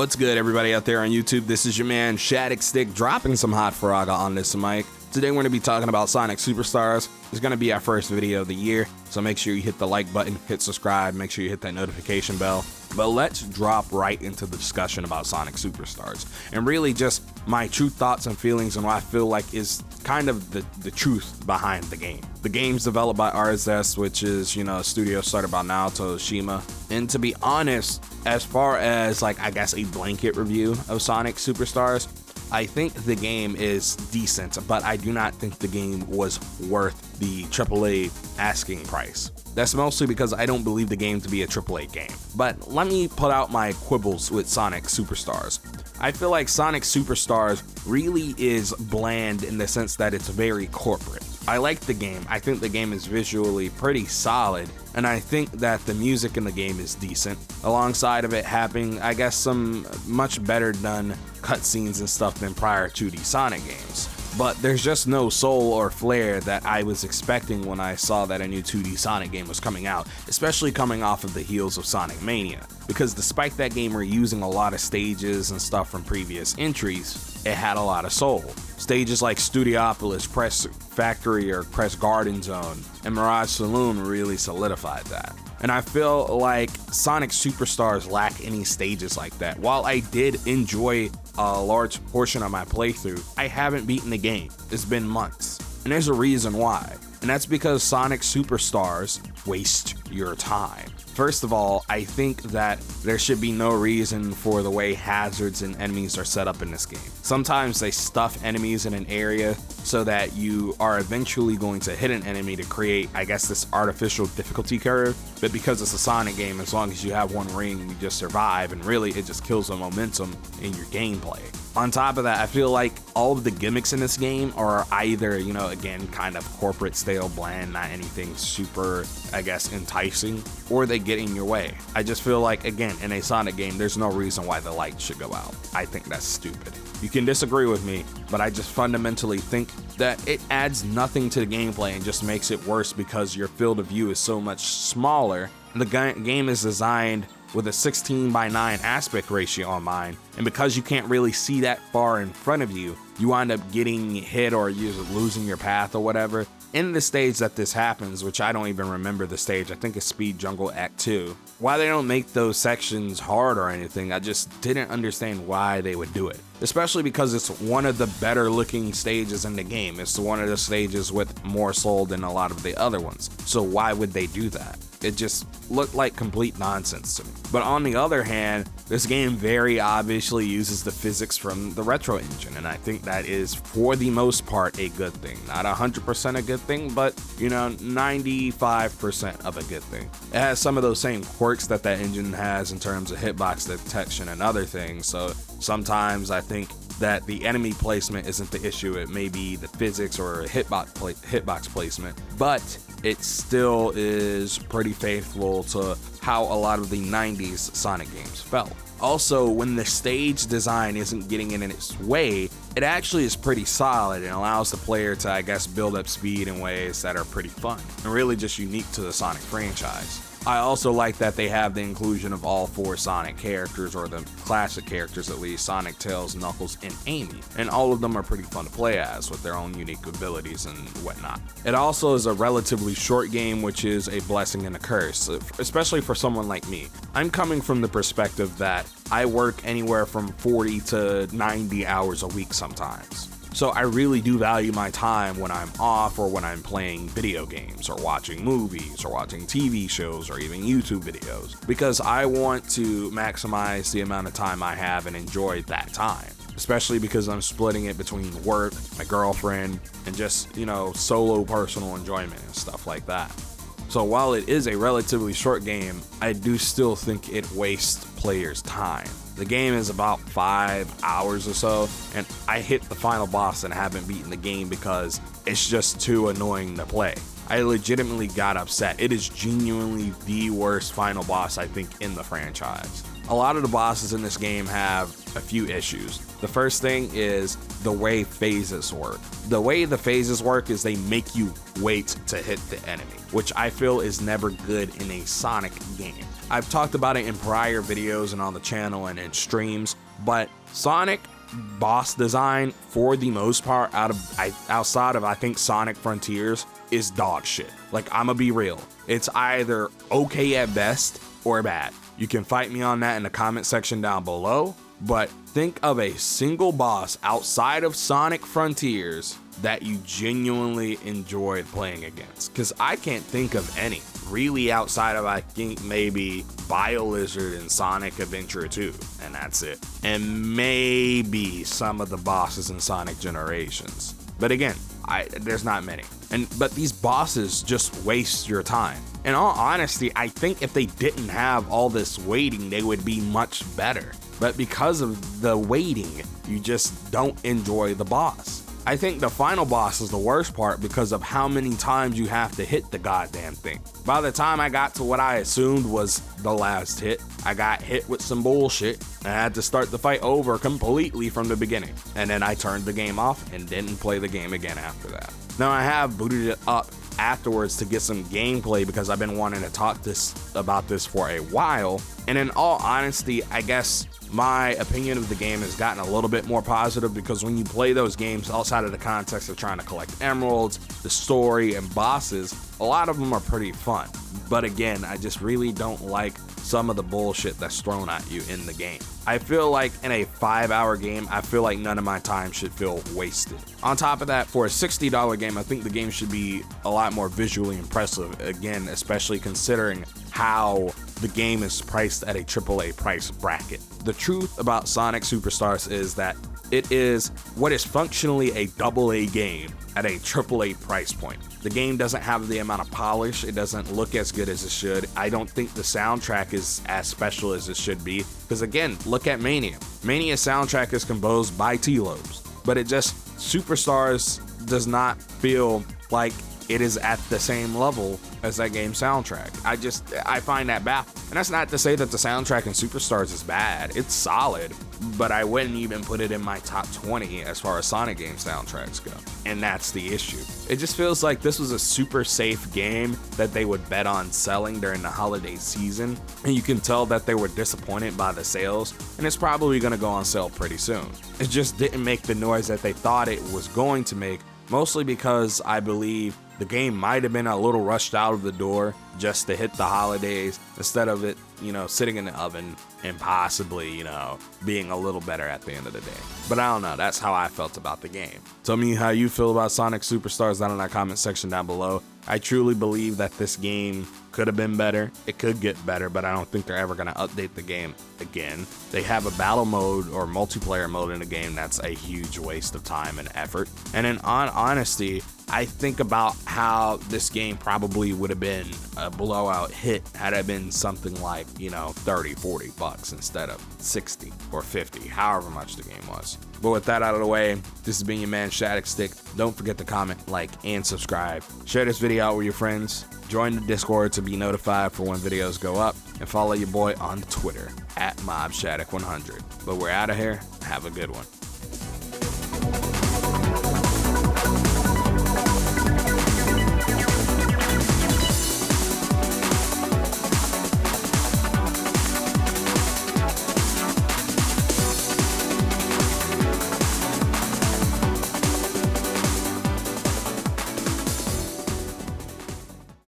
What's good, everybody out there on YouTube? This is your man Shadicstick dropping some hot frogga on this mic. Today we're going to be talking about Sonic Superstars. It's going to be our first video of the year, so make sure you hit the like button, hit subscribe, make sure you hit that notification bell. But let's drop right into the discussion about Sonic Superstars, and really just my true thoughts and feelings on what I feel like is kind of the truth behind the game. The game's developed by Hastags, which is, a studio started by Naoto Oshima. And to be honest, as far as I guess a blanket review of Sonic Superstars, I think the game is decent, but I do not think the game was worth the AAA asking price. That's mostly because I don't believe the game to be a AAA game. But let me put out my quibbles with Sonic Superstars. I feel like Sonic Superstars really is bland in the sense that it's very corporate. I like the game. I think the game is visually pretty solid, and I think that the music in the game is decent, alongside of it having, I guess, some much better done cutscenes and stuff than prior 2D Sonic games. But there's just no soul or flair that I was expecting when I saw that a new 2D Sonic game was coming out, especially coming off of the heels of Sonic Mania. Because despite that game reusing a lot of stages and stuff from previous entries, it had a lot of soul. Stages like Studiopolis, Press Factory or Press Garden Zone, and Mirage Saloon really solidified that. And I feel like Sonic Superstars lack any stages like that. While I did enjoy a large portion of my playthrough, I haven't beaten the game. It's been months. And there's a reason why. And that's because Sonic Superstars waste your time. First of all, I think that there should be no reason for the way hazards and enemies are set up in this game. Sometimes they stuff enemies in an area so that you are eventually going to hit an enemy to create, I guess, this artificial difficulty curve. But because it's a Sonic game, as long as you have one ring, you just survive, and really it just kills the momentum in your gameplay. On top of that, I feel like all of the gimmicks in this game are either, again, kind of corporate stale bland, not anything super, I guess, enticing, or they get in your way. I just feel like, again, in a Sonic game, there's no reason why the lights should go out. I think that's stupid. You can disagree with me, but I just fundamentally think that it adds nothing to the gameplay and just makes it worse because your field of view is so much smaller. The game is designed with a 16:9 aspect ratio on mine, and because you can't really see that far in front of you, you wind up getting hit or you're losing your path or whatever. In the stage that this happens, which I don't even remember the stage, I think it's Speed Jungle Act 2. While they don't make those sections hard or anything, I just didn't understand why they would do it. Especially because it's one of the better looking stages in the game. It's one of the stages with more soul than a lot of the other ones. So why would they do that? It just looked like complete nonsense to me. But on the other hand, this game very obviously uses the physics from the Retro engine, and I think that is, for the most part, a good thing. Not 100% a good thing, but, 95% of a good thing. It has some of those same quirks that engine has in terms of hitbox detection and other things, so sometimes I think that the enemy placement isn't the issue. It may be the physics or hitbox placement, but it still is pretty faithful to how a lot of the 90s Sonic games felt. Also, when the stage design isn't getting in its way, it actually is pretty solid and allows the player to, I guess, build up speed in ways that are pretty fun and really just unique to the Sonic franchise. I also like that they have the inclusion of all 4 Sonic characters, or the classic characters at least, Sonic, Tails, Knuckles, and Amy, and all of them are pretty fun to play as with their own unique abilities and whatnot. It also is a relatively short game, which is a blessing and a curse, especially for someone like me. I'm coming from the perspective that I work anywhere from 40 to 90 hours a week sometimes. So I really do value my time when I'm off or when I'm playing video games or watching movies or watching TV shows or even YouTube videos, because I want to maximize the amount of time I have and enjoy that time, especially because I'm splitting it between work, my girlfriend, and just, solo personal enjoyment and stuff like that. So while it is a relatively short game, I do still think it wastes players' time. The game is about 5 hours or so, and I hit the final boss and haven't beaten the game because it's just too annoying to play. I legitimately got upset. It is genuinely the worst final boss, I think, in the franchise. A lot of the bosses in this game have a few issues. The first thing is the way phases work. The way the phases work is they make you wait to hit the enemy, which I feel is never good in a Sonic game. I've talked about it in prior videos and on the channel and in streams, but Sonic boss design, for the most part, outside of I think Sonic Frontiers, is dog shit. Like, I'ma be real. It's either okay at best or bad. You can fight me on that in the comment section down below, but think of a single boss outside of Sonic Frontiers that you genuinely enjoyed playing against, because I can't think of any really outside of, I think, maybe BioLizard and Sonic Adventure 2, and that's it, and maybe some of the bosses in Sonic Generations. But again, there's not many, but these bosses just waste your time. In all honesty, I think if they didn't have all this waiting, they would be much better, but because of the waiting, you just don't enjoy the boss. I think the final boss is the worst part because of how many times you have to hit the goddamn thing. By the time I got to what I assumed was the last hit, I got hit with some bullshit and I had to start the fight over completely from the beginning. And then I turned the game off and didn't play the game again after that. Now I have booted it up afterwards to get some gameplay because I've been wanting to talk about this for a while. And in all honesty, I guess my opinion of the game has gotten a little bit more positive because when you play those games outside of the context of trying to collect emeralds, the story, and bosses, a lot of them are pretty fun. But again, I just really don't like some of the bullshit that's thrown at you in the game. I feel like in a 5-hour game, I feel like none of my time should feel wasted. On top of that, for a $60 game, I think the game should be a lot more visually impressive, again, especially considering how the game is priced at a AAA price bracket. The truth about Sonic Superstars is that it is what is functionally a AA game at a AAA price point. The game doesn't have the amount of polish, it doesn't look as good as it should. I don't think the soundtrack is as special as it should be, because again, look at Mania. Mania's soundtrack is composed by T-Lobes, but it just, Superstars does not feel like it is at the same level as that game's soundtrack. I find that baffling. And that's not to say that the soundtrack in Superstars is bad. It's solid, but I wouldn't even put it in my top 20 as far as Sonic game soundtracks go. And that's the issue. It just feels like this was a super safe game that they would bet on selling during the holiday season. And you can tell that they were disappointed by the sales, and it's probably gonna go on sale pretty soon. It just didn't make the noise that they thought it was going to make, mostly because I believe the game might have been a little rushed out of the door just to hit the holidays instead of it, sitting in the oven and possibly, being a little better at the end of the day. But I don't know, that's how I felt about the game. Tell me how you feel about Sonic Superstars down in that comment section down below. I truly believe that this game could have been better. It could get better, but I don't think they're ever going to update the game again. They have a battle mode or multiplayer mode in the game that's a huge waste of time and effort. And in honesty, I think about how this game probably would have been a blowout hit had it been something like, 30, 40 bucks instead of 60 or 50, however much the game was. But with that out of the way, this has been your man Shadicstick. Don't forget to comment, like, and subscribe. Share this video out with your friends. Join the Discord to be notified for when videos go up. And follow your boy on Twitter at MobShadic100. But we're out of here. Have a good one.